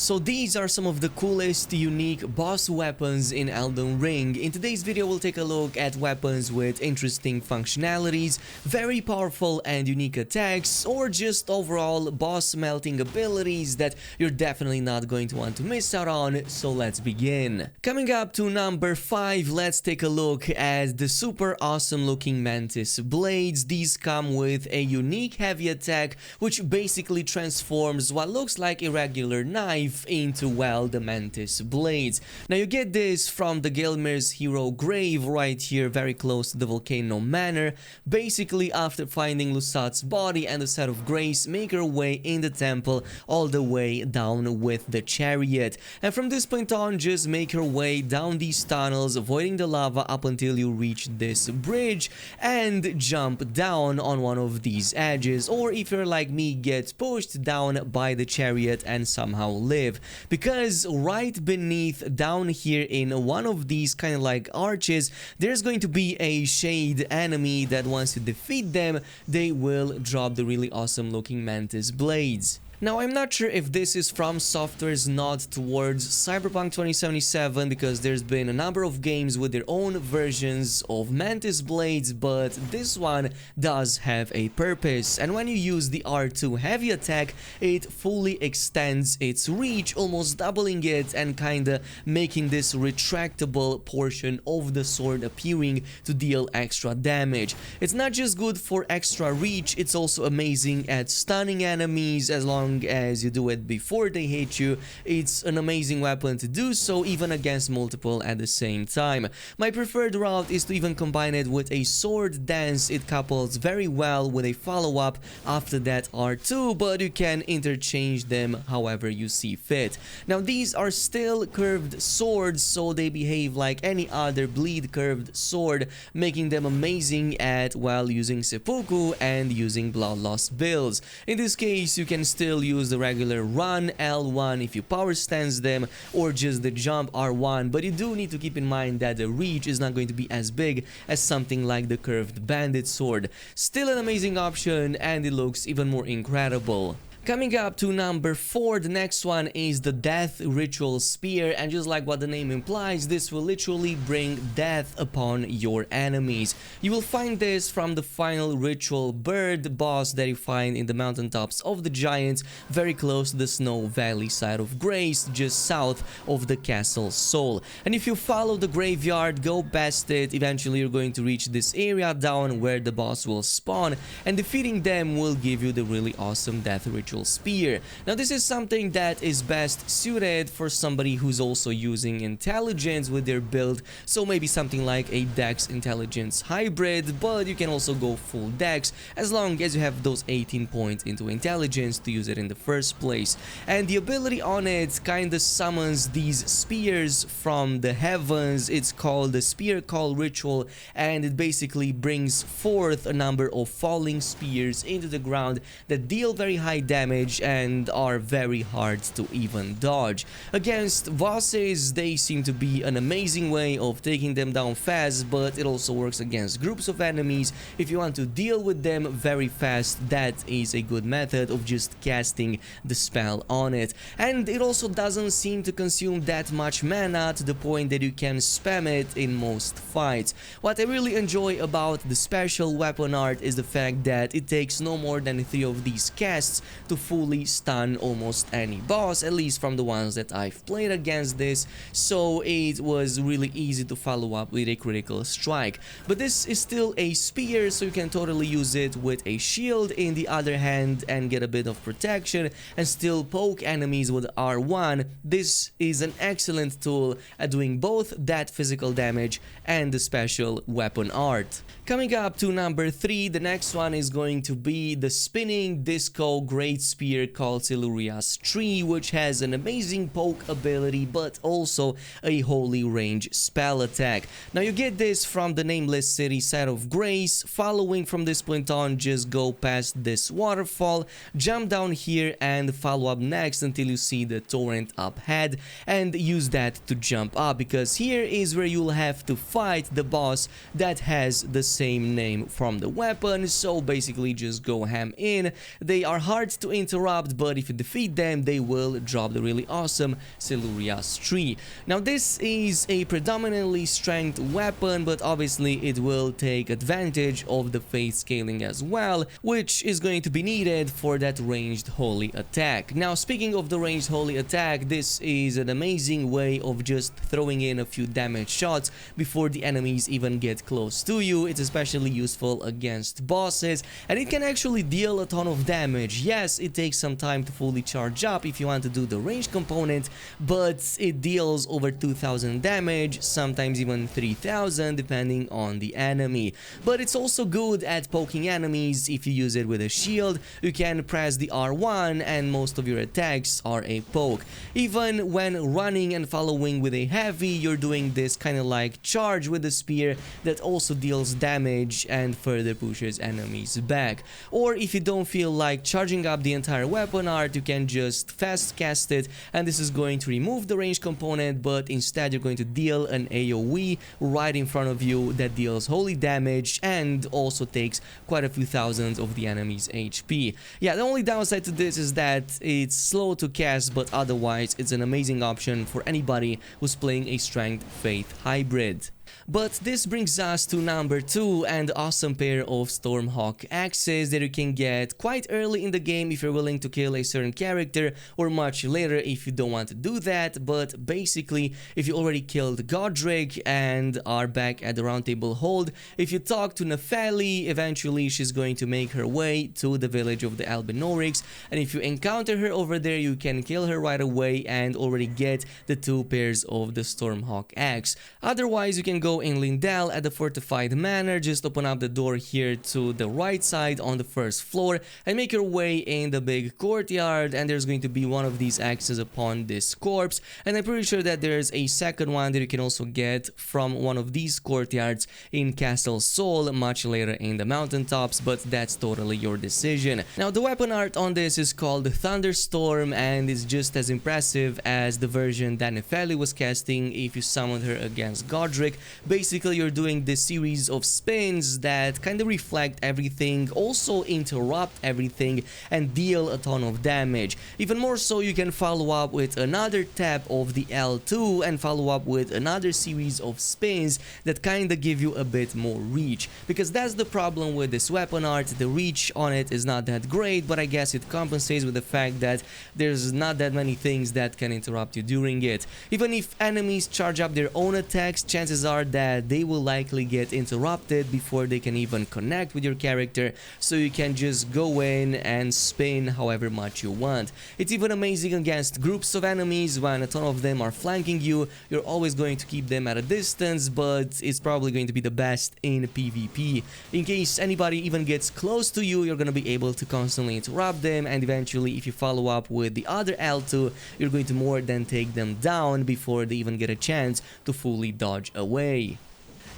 So these are some of the coolest unique boss weapons in Elden Ring. In today's video we'll take a look at weapons with interesting functionalities, very powerful and unique attacks, or just overall boss melting abilities that you're definitely not going to want to miss out on, so let's begin. Coming up to number 5, let's take a look at the super awesome looking Mantis blades. These come with a unique heavy attack which basically transforms what looks like a regular knife into, well, the Mantis blades. Now you get this from the Gilmir's hero grave right here, very close to the volcano manor. Basically, after finding Lusat's body and the set of grace, make her way in the temple all the way down with the chariot, and from this point on just make her way down these tunnels, avoiding the lava up until you reach this bridge and jump down on one of these edges, or if you're like me, get pushed down by the chariot and somehow live, because right beneath down here in one of these kind of like arches there's going to be a shade enemy that once you defeat them they will drop the really awesome looking Mantis blades. Now, I'm not sure if this is From Software's nod towards Cyberpunk 2077, because there's been a number of games with their own versions of Mantis blades, but this one does have a purpose, and when you use the R2 heavy attack, it fully extends its reach, almost doubling it and kinda making this retractable portion of the sword appearing to deal extra damage. It's not just good for extra reach, it's also amazing at stunning enemies as long as you do it before they hit you. It's an amazing weapon to do so, even against multiple at the same time. My preferred route is to even combine it with a sword dance. It couples very well with a follow-up after that R2, but you can interchange them however you see fit. Now, these are still curved swords, so they behave like any other bleed curved sword, making them amazing at, well, using seppuku and using blood loss builds. In this case, you can still use the regular run L1 if you power stance them, or just the jump R1, but you do need to keep in mind that the reach is not going to be as big as something like the curved bandit sword. Still an amazing option, and it looks even more incredible. Coming up to number 4, the next one is the Death Ritual Spear, and just like what the name implies, this will literally bring death upon your enemies. You will find this from the final ritual bird boss that you find in the mountaintops of the giants, very close to the Snow Valley side of Grace, just south of the Castle Soul. And if you follow the graveyard, go past it, eventually you're going to reach this area down where the boss will spawn, and defeating them will give you the really awesome Death Ritual Spear. Now, this is something that is best suited for somebody who's also using intelligence with their build, so maybe something like a Dex Intelligence hybrid, but you can also go full Dex as long as you have those 18 points into intelligence to use it in the first place. And the ability on it kinda summons these spears from the heavens. It's called the Spear Call Ritual, and it basically brings forth a number of falling spears into the ground that deal very high damage and are very hard to even dodge. Against bosses, they seem to be an amazing way of taking them down fast, but it also works against groups of enemies. If you want to deal with them very fast, that is a good method of just casting the spell on it. And it also doesn't seem to consume that much mana to the point that you can spam it in most fights. What I really enjoy about the special weapon art is the fact that it takes no more than 3 of these casts to fully stun almost any boss, at least from the ones that I've played against this, so it was really easy to follow up with a critical strike. But this is still a spear, so you can totally use it with a shield in the other hand and get a bit of protection and still poke enemies with R1. This is an excellent tool at doing both that physical damage and the special weapon art. Coming up to number 3, the next one is going to be the Spinning Disco Great Spear called Siluria's Tree, which has an amazing poke ability but also a holy range spell attack. Now, you get this from the Nameless City side of Grace. Following from this point on, just go past this waterfall, jump down here and follow up next until you see the torrent up ahead, and use that to jump up, because here is where you'll have to fight the boss that has the same name from the weapon. So basically just go ham in. They are hard to to interrupt, but if you defeat them, they will drop the really awesome Siluria's tree. Now this is a predominantly strength weapon, but obviously it will take advantage of the faith scaling as well, which is going to be needed for that ranged holy attack. Now speaking of the ranged holy attack, this is an amazing way of just throwing in a few damage shots before the enemies even get close to you. It's especially useful against bosses, and it can actually deal a ton of damage. Yes, it takes some time to fully charge up if you want to do the range component, but it deals over 2000 damage, sometimes even 3000 depending on the enemy. But it's also good at poking enemies. If you use it with a shield, you can press the R1 and most of your attacks are a poke. Even when running and following with a heavy, you're doing this kind of like charge with the spear that also deals damage and further pushes enemies back. Or if you don't feel like charging up the entire weapon art, you can just fast cast it, and this is going to remove the range component, but instead you're going to deal an AoE right in front of you that deals holy damage and also takes quite a few thousands of the enemy's HP. Yeah, the only downside to this is that it's slow to cast, but otherwise it's an amazing option for anybody who's playing a strength faith hybrid. But this brings us to number 2, and awesome pair of Stormhawk axes that you can get quite early in the game if you're willing to kill a certain character, or much later if you don't want to do that. But basically, if you already killed Godric and are back at the round table hold, if you talk to Nepheli, eventually she's going to make her way to the village of the Albinorics, and if you encounter her over there, you can kill her right away and already get the 2 pairs of the Stormhawk axe. Otherwise, you can go in Lindell at the fortified manor. Just open up the door here to the right side on the first floor and make your way in the big courtyard, and there's going to be one of these axes upon this corpse, and I'm pretty sure that there's a second one that you can also get from one of these courtyards in Castle Sol much later in the mountaintops, but that's totally your decision. Now the weapon art on this is called Thunderstorm, and it's just as impressive as the version that Nepheli was casting if you summoned her against Godric. Basically, you're doing this series of spins that kind of reflect everything, also interrupt everything, and deal a ton of damage. Even more so, you can follow up with another tap of the L2 and follow up with another series of spins that kind of give you a bit more reach. Because that's the problem with this weapon art, the reach on it is not that great, but I guess it compensates with the fact that there's not that many things that can interrupt you during it. Even if enemies charge up their own attacks, chances are that they will likely get interrupted before they can even connect with your character, so you can just go in and spin however much you want. It's even amazing against groups of enemies. When a ton of them are flanking you, you're always going to keep them at a distance, but it's probably going to be the best in PvP. In case anybody even gets close to you, you're going to be able to constantly interrupt them, and eventually if you follow up with the other L2, you're going to more than take them down before they even get a chance to fully dodge away.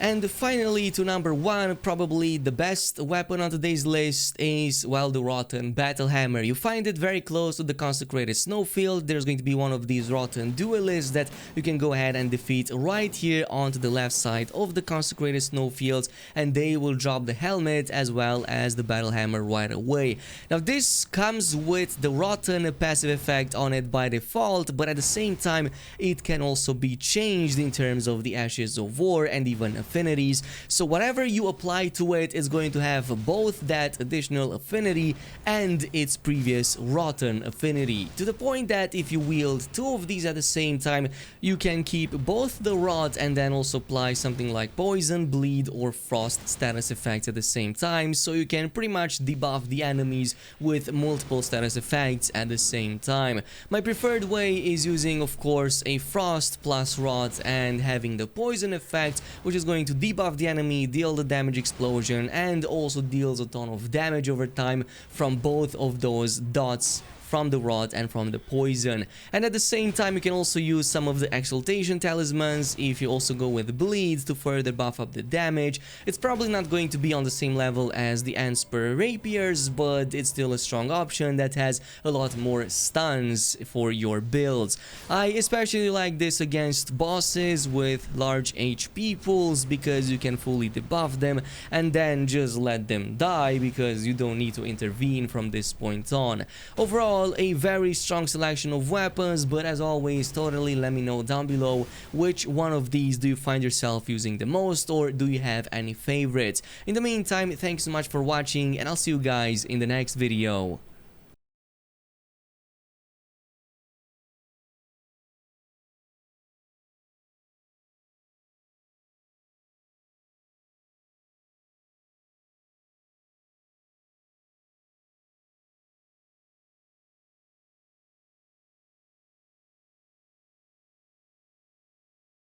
And finally, to number 1, probably the best weapon on today's list is, well, the Rotten Battle Hammer. You find it very close to the Consecrated Snowfield. There's going to be one of these Rotten Duelists that you can go ahead and defeat right here onto the left side of the Consecrated Snowfields, and they will drop the helmet as well as the Battle Hammer right away. Now, this comes with the Rotten passive effect on it by default, but at the same time, it can also be changed in terms of the Ashes of War and even affinities. So whatever you apply to it is going to have both that additional affinity and its previous rotten affinity, to the point that if you wield 2 of these at the same time, you can keep both the rot and then also apply something like poison, bleed, or frost status effects at the same time, so you can pretty much debuff the enemies with multiple status effects at the same time. My preferred way is using, of course, a frost plus rot and having the poison effect, which is going to debuff the enemy, deal the damage explosion, and also deals a ton of damage over time from both of those dots from the rot and from the poison. And at the same time, you can also use some of the exaltation talismans if you also go with bleeds to further buff up the damage. It's probably not going to be on the same level as the Anspur rapiers, but it's still a strong option that has a lot more stuns for your builds. I especially like this against bosses with large HP pools because you can fully debuff them and then just let them die because you don't need to intervene from this point on. Overall, a very strong selection of weapons, but as always, totally let me know down below which one of these do you find yourself using the most, or do you have any favorites. In the meantime, thanks so much for watching, and I'll see you guys in the next video.